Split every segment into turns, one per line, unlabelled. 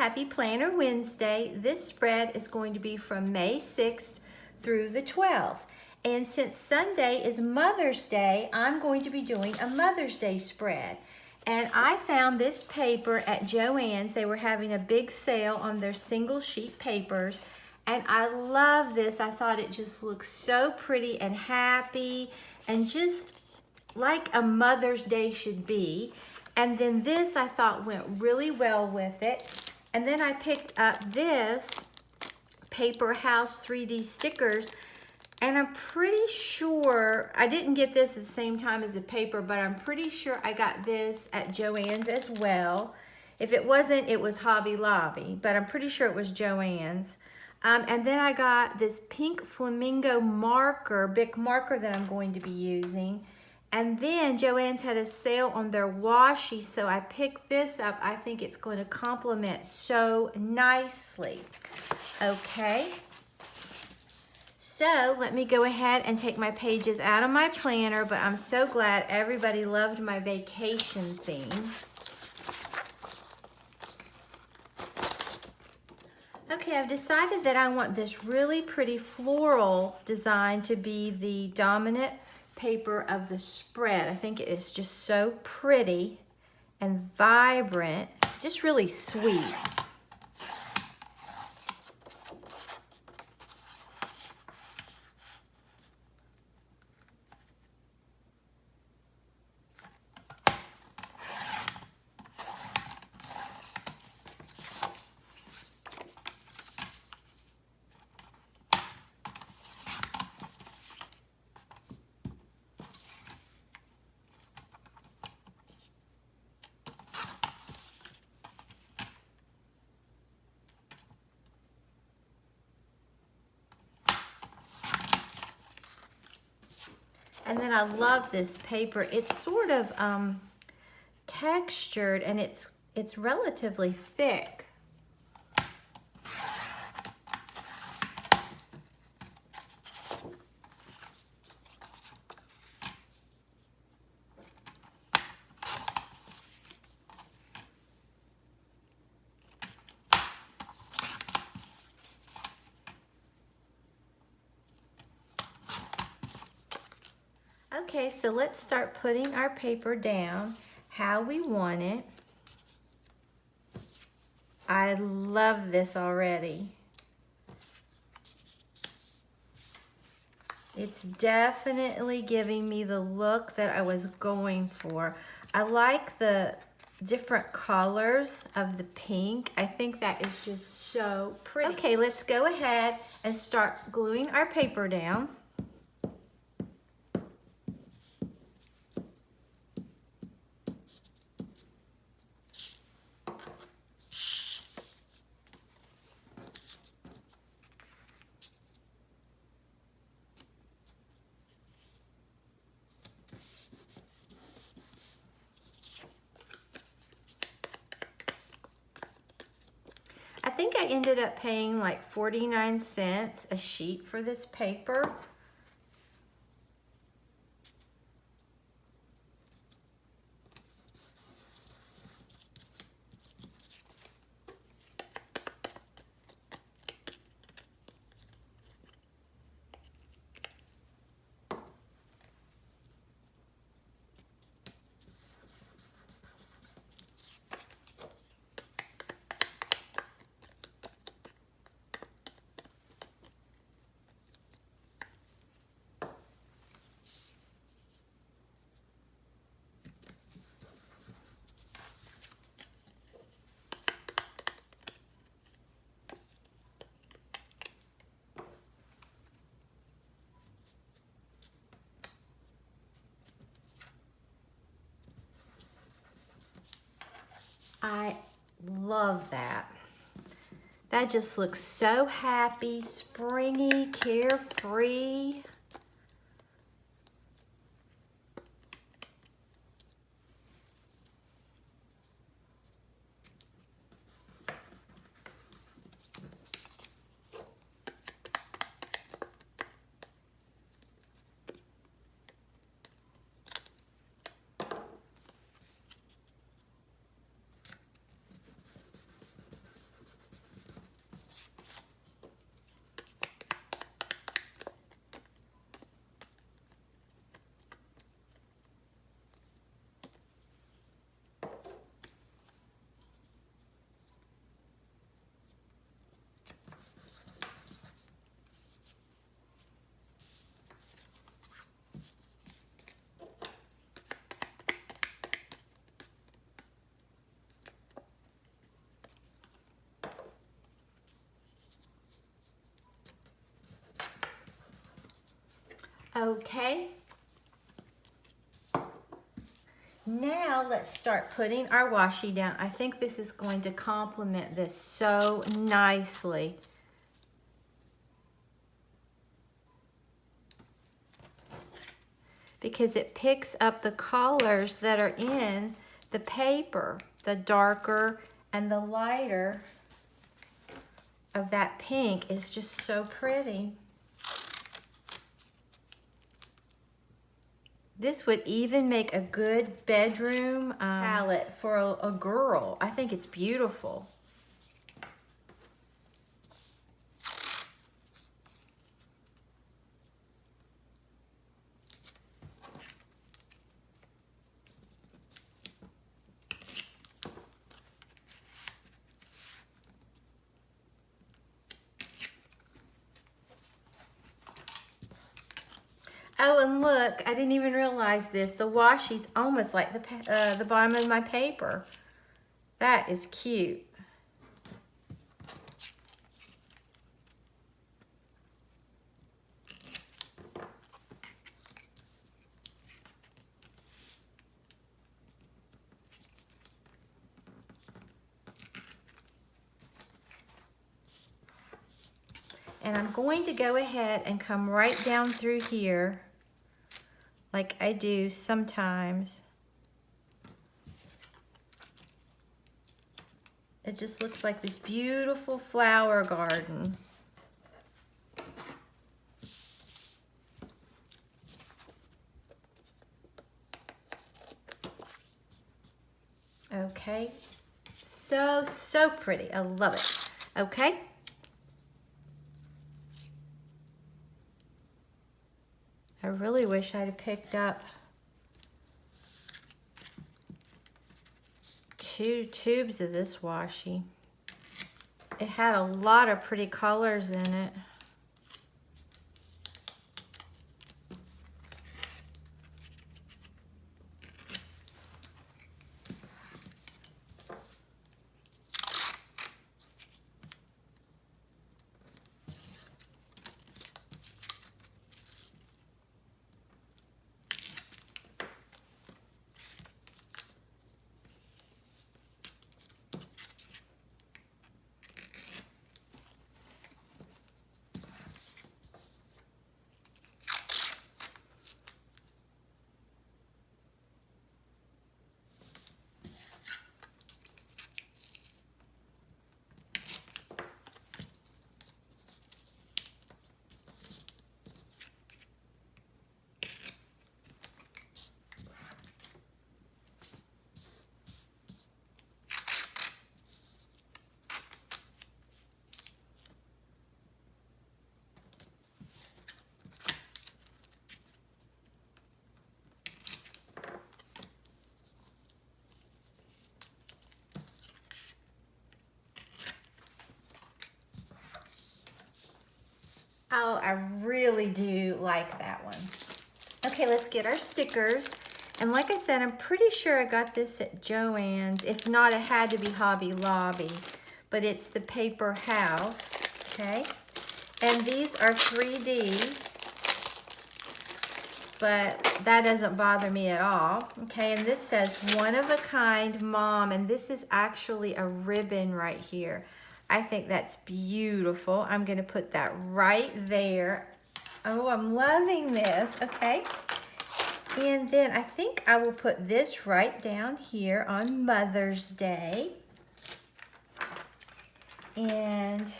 Happy Planner Wednesday. This spread is going to be from May 6th through the 12th. And since Sunday is Mother's Day, I'm going to be doing a Mother's Day spread. And I found this paper at Joann's. They were having a big sale on their single sheet papers. And I love this. I thought it just looks so pretty and happy and just like a Mother's Day should be. And then this I thought went really well with it. And then I picked up this Paper House 3D stickers. And I'm pretty sure, I didn't get this at the same time as the paper, but I'm pretty sure I got this at Joann's as well. If it wasn't, it was Hobby Lobby, but I'm pretty sure it was Joann's. And then I got this pink flamingo marker, Bic marker that I'm going to be using. And then Joann's had a sale on their washi, so I picked this up. I think it's going to complement so nicely. Okay. So let me go ahead and take my pages out of my planner, but I'm so glad everybody loved my vacation theme. Okay, I've decided that I want this really pretty floral design to be the dominant paper of the spread. I think it is just so pretty and vibrant, just really sweet. And then I love this paper. It's sort of textured and it's relatively thick. Okay, so let's start putting our paper down how we want it. I love this already. It's definitely giving me the look that I was going for. I like the different colors of the pink. I think that is just so pretty. Okay, let's go ahead and start gluing our paper down. I think I ended up paying like 49 cents a sheet for this paper. I love that. That just looks so happy, springy, carefree. Okay. Now let's start putting our washi down. I think this is going to complement this so nicely. Because it picks up the colors that are in the paper, the darker and the lighter of that pink is just so pretty. This would even make a good bedroom palette for a girl. I think it's beautiful. Oh, and look, I didn't even realize this. The washi's almost like the bottom of my paper. That is cute. And I'm going to go ahead and come right down through here like I do sometimes. It just looks like this beautiful flower garden. Okay, so pretty. I love it. Okay. I really wish I'd have picked up 2 tubes of this washi. It had a lot of pretty colors in it. Oh, I really do like that one. Okay, let's get our stickers. And like I said, I'm pretty sure I got this at Joann's. If not, it had to be Hobby Lobby. But it's the Paper House, okay? And these are 3D. But that doesn't bother me at all. Okay, and this says one of a kind mom. And this is actually a ribbon right here. I think that's beautiful. I'm gonna put that right there. Oh, I'm loving this, okay? And then I think I will put this right down here on Mother's Day. And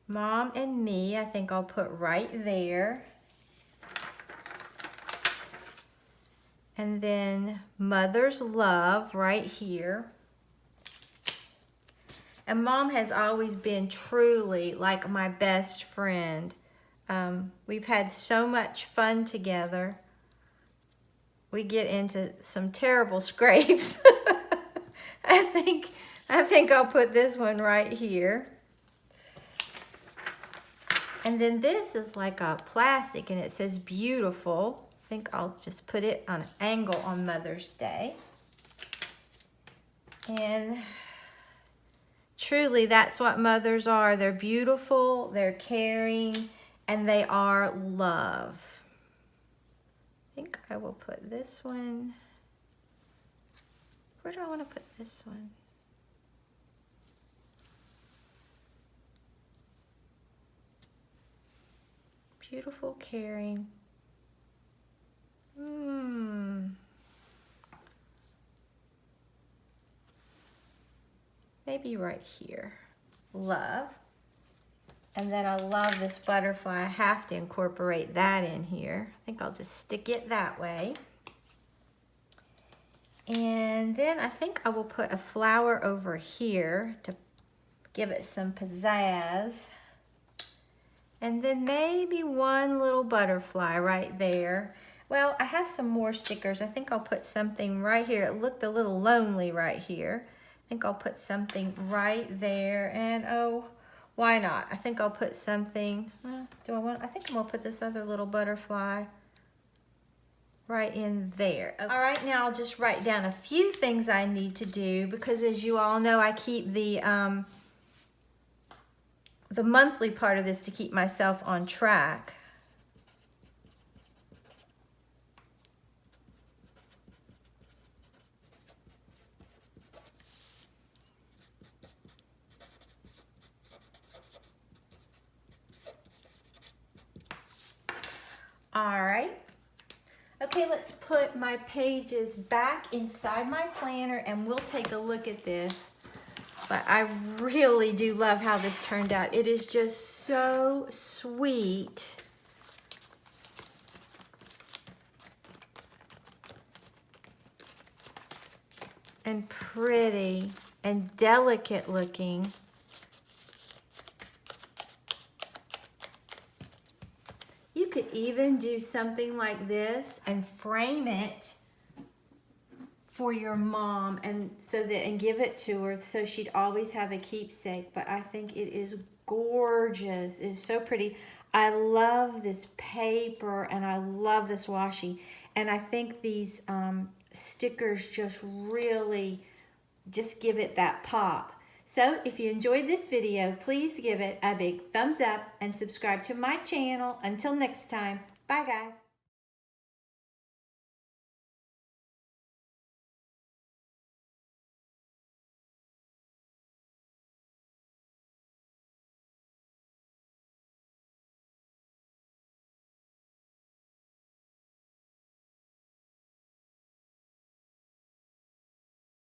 Mom and Me, I think I'll put right there. And then Mother's Love right here. And Mom has always been truly like my best friend. We've had so much fun together. We get into some terrible scrapes. I think I'll put this one right here. And then this is like a plastic and it says beautiful. I think I'll just put it on an angle on Mother's Day. And Truly, that's what mothers are. They're beautiful, they're caring, and they are love. I think I will put this one. Where do I want to put this one? Beautiful, caring. Maybe right here. Love. And then I love this butterfly. I have to incorporate that in here. I think I'll just stick it that way. And then I think I will put a flower over here to give it some pizzazz. And then maybe one little butterfly right there. Well, I have some more stickers. I think I'll put something right here. It looked a little lonely right here. I think I'll put something right there. And oh, why not? I think I'll put something, I think I'm gonna put this other little butterfly right in there. Okay. All right, now I'll just write down a few things I need to do because as you all know, I keep the monthly part of this to keep myself on track. All right. Okay, let's put my pages back inside my planner and we'll take a look at this. But I really do love how this turned out. It is just so sweet. And pretty and delicate looking. You could even do something like this and frame it for your mom and give it to her so she'd always have a keepsake. But I think it is gorgeous. It is so pretty. I love this paper and I love this washi. And I think these stickers just really give it that pop. So if you enjoyed this video, please give it a big thumbs up and subscribe to my channel. Until next time, bye guys.